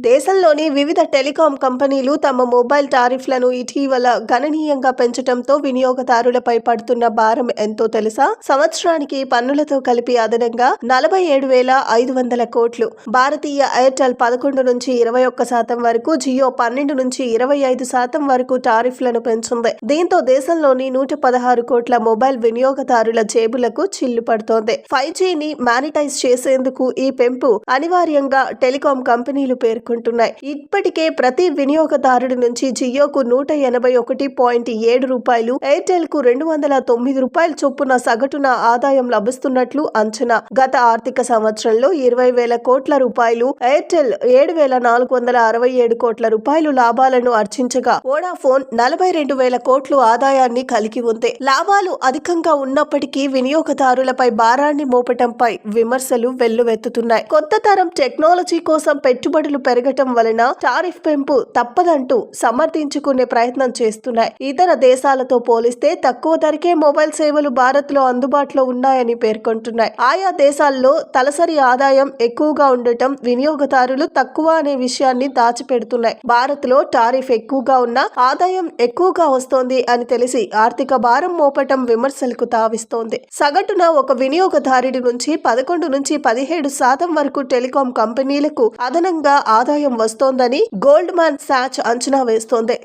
దేశంలోని వివిధ టెలికాం కంపెనీలు తమ మొబైల్ టారిఫ్లను ఇటీవల గణనీయంగా పెంచడంతో వినియోగదారులపై పడుతున్న భారం ఎంతో తెలుసా? సంవత్సరానికి పన్నులతో కలిపి అదనంగా 47,500 కోట్లు. భారతీయ ఎయిర్టెల్ 11 నుంచి 21% వరకు, జియో 12 నుంచి 25% వరకు టారిఫ్లను పెంచింది. దీంతో దేశంలోని 116 కోట్ల మొబైల్ వినియోగదారుల జేబులకు చిల్లు పడుతోంది. 5Gని మానిటైజ్ చేసేందుకు ఈ పెంపు అనివార్యంగా టెలికాం కంపెనీలు పేర్కొంటున్నాయి. ఇప్పటికే ప్రతి వినియోగదారుడి నుంచి జియోకు 181.7 రూపాయలు, ఎయిర్టెల్ కు 209 రూపాయల చొప్పున సగటున ఆదాయం లభిస్తున్నట్లు అంచనా. గత ఆర్థిక సంవత్సరంలో 20,000 కోట్ల రూపాయలు, ఎయిర్టెల్ 7,467 కోట్ల రూపాయలు లాభాలను ఆర్జించగా, వోడాఫోన్ 42,000 కోట్లు ఆదాయాన్ని కలిగి ఉంది. లాభాలు అధికంగా ఉన్నప్పటికీ వినియోగదారులపై భారాన్ని మోపటంపై విమర్శలు వెల్లువెత్తుతున్నాయి. కొత్త తరం టెక్నాలజీ కోసం పెట్టుబడులు పెరగటం వలన టారిఫ్ పెంపు తప్పదంటూ సమర్థించుకునే ప్రయత్నం చేస్తున్నాయి. ఇతర దేశాలతో పోలిస్తే తక్కువ ధరకే మొబైల్ సేవలు భారత్ లో అందుబాటులో ఉన్నాయని పేర్కొంటున్నాయి. ఆయా దేశాల్లో తలసరి ఆదాయం ఎక్కువగా ఉండటం వినియోగదారులు తక్కువ అనే విషయాన్ని దాచిపెడుతున్నాయి. భారత్ లో టారిఫ్ ఎక్కువగా ఉన్నా ఆదాయం ఎక్కువగా వస్తోంది అని తెలిసి ఆర్థిక భారం మోపటం విమర్శలకు తావిస్తోంది. సగటున ఒక వినియోగదారుడి నుంచి 11 నుంచి 17% వరకు టెలికాం కంపెనీలకు అదనంగా ఆదాయం వస్తోందని గోల్డ్మాన్ సాచ్ అంచనా వేస్తోంది.